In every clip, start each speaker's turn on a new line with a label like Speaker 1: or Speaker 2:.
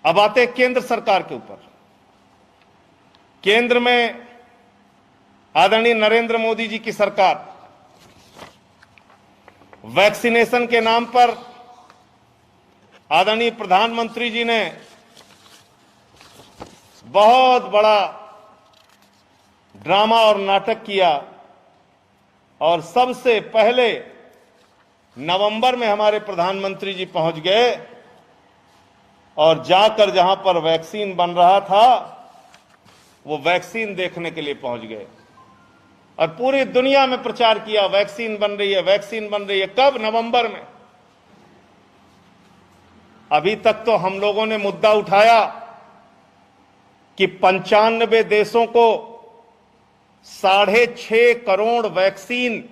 Speaker 1: अब आते हैं केंद्र सरकार के ऊपर। केंद्र में आदरणीय नरेंद्र मोदी जी की सरकार वैक्सीनेशन के नाम पर आदरणीय प्रधानमंत्री जी ने बहुत बड़ा ड्रामा और नाटक किया और सबसे पहले नवंबर में हमारे प्रधानमंत्री जी पहुंच गए और जाकर जहां पर वैक्सीन बन रहा था वो वैक्सीन देखने के लिए पहुंच गए और पूरी दुनिया में प्रचार किया, वैक्सीन बन रही है, वैक्सीन बन रही है। कब? नवंबर में। अभी तक तो हम लोगों ने मुद्दा उठाया कि 95 देशों को 6.5 करोड़ वैक्सीन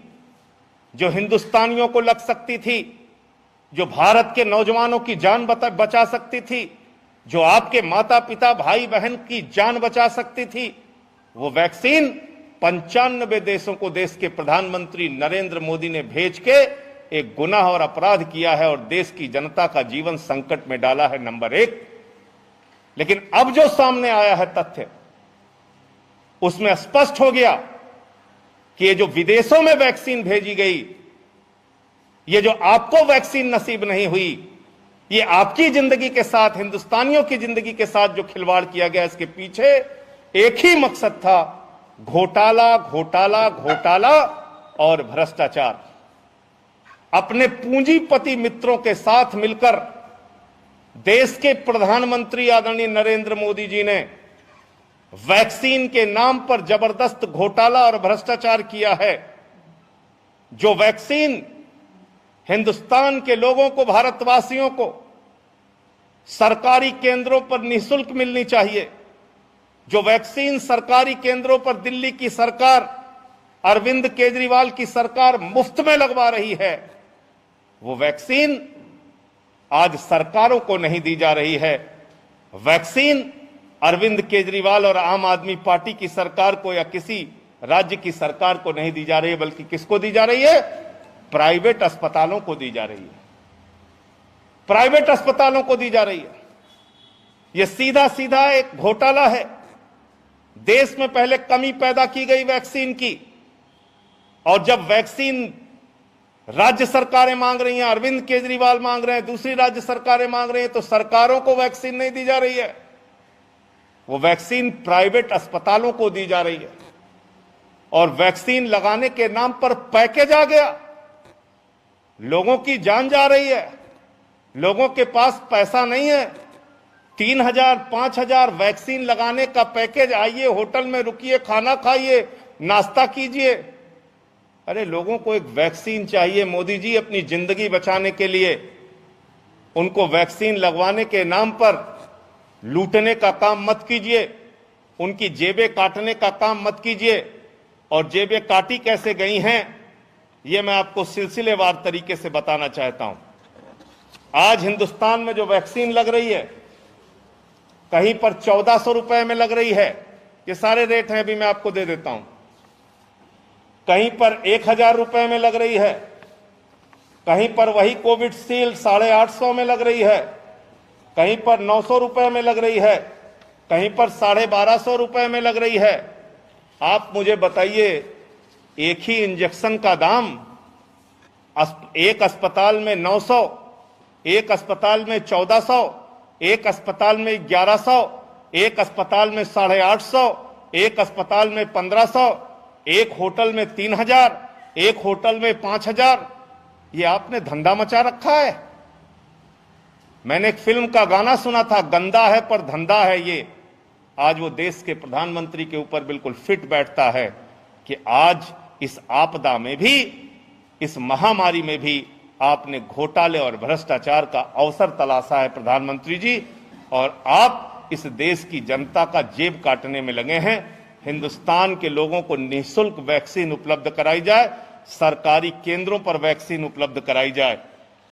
Speaker 1: जो हिंदुस्तानियों को लग सकती थी, जो भारत के नौजवानों की जान बचा सकती थी, जो आपके माता पिता भाई बहन की जान बचा सकती थी, वो वैक्सीन 95 देशों को देश के प्रधानमंत्री नरेंद्र मोदी ने भेज के एक गुनाह और अपराध किया है और देश की जनता का जीवन संकट में डाला है, नंबर 1। लेकिन अब जो सामने आया है तथ्य, उसमें स्पष्ट हो गया कि ये जो विदेशों में वैक्सीन भेजी गई, ये जो आपको वैक्सीन नसीब नहीं हुई, ये आपकी जिंदगी के साथ, हिंदुस्तानियों की जिंदगी के साथ जो खिलवाड़ किया गया, इसके पीछे एक ही मकसद था, घोटाला घोटाला घोटाला और भ्रष्टाचार। अपने पूंजीपति मित्रों के साथ मिलकर देश के प्रधानमंत्री आदरणीय नरेंद्र मोदी जी ने वैक्सीन के नाम पर जबरदस्त घोटाला और भ्रष्टाचार किया है। जो वैक्सीन हिंदुस्तान के लोगों को, भारतवासियों को सरकारी केंद्रों पर निःशुल्क मिलनी चाहिए, जो वैक्सीन सरकारी केंद्रों पर दिल्ली की सरकार, अरविंद केजरीवाल की सरकार मुफ्त में लगवा रही है, वो वैक्सीन आज सरकारों को नहीं दी जा रही है। वैक्सीन अरविंद केजरीवाल और आम आदमी पार्टी की सरकार को या किसी राज्य की सरकार को नहीं दी जा रही है, बल्कि किसको दी जा रही है? प्राइवेट अस्पतालों को दी जा रही है। प्राइवेट अस्पतालों को दी जा रही है। यह सीधा सीधा एक घोटाला है। देश में पहले कमी पैदा की गई वैक्सीन की, और जब वैक्सीन राज्य सरकारें मांग रही हैं, अरविंद केजरीवाल मांग रहे हैं, दूसरी राज्य सरकारें मांग रही हैं, तो सरकारों को वैक्सीन नहीं दी जा रही है, वो वैक्सीन प्राइवेट अस्पतालों को दी जा रही है। और वैक्सीन लगाने के नाम पर पैकेज आ गया, लोगों की जान जा रही है, लोगों के पास पैसा नहीं है। 3,000 5,000 वैक्सीन लगाने का पैकेज, आइए होटल में रुकिए, खाना खाइए, नाश्ता कीजिए। अरे लोगों को एक वैक्सीन चाहिए मोदी जी अपनी जिंदगी बचाने के लिए। उनको वैक्सीन लगवाने के नाम पर लूटने का काम मत कीजिए, उनकी जेबें काटने का काम मत कीजिए। और जेबें काटी कैसे गई हैं, ये मैं आपको सिलसिलेवार तरीके से बताना चाहता हूं। आज हिंदुस्तान में जो वैक्सीन लग रही है, कहीं पर 1400 रुपए में लग रही है, ये सारे रेट हैं, अभी मैं आपको दे देता हूं। कहीं पर 1000 रुपए में लग रही है, कहीं पर वही कोविडशील्ड 850 में लग रही है, कहीं पर 900 रुपए में लग रही है, कहीं पर 1250 रुपए में लग रही है। आप मुझे बताइए, एक ही इंजेक्शन का दाम एक अस्पताल में 900, एक अस्पताल में 1400, एक अस्पताल में 1100, एक अस्पताल में 850, एक अस्पताल में 1500, एक होटल में 3000, एक होटल में 5000। ये आपने धंधा मचा रखा है। मैंने एक फिल्म का गाना सुना था, गंदा है पर धंधा है ये। आज वो देश के प्रधानमंत्री के ऊपर बिल्कुल फिट बैठता है कि आज इस आपदा में भी, इस महामारी में भी आपने घोटाले और भ्रष्टाचार का अवसर तलाशा है प्रधानमंत्री जी, और आप इस देश की जनता का जेब काटने में लगे हैं। हिंदुस्तान के लोगों को निःशुल्क वैक्सीन उपलब्ध कराई जाए, सरकारी केंद्रों पर वैक्सीन उपलब्ध कराई जाए।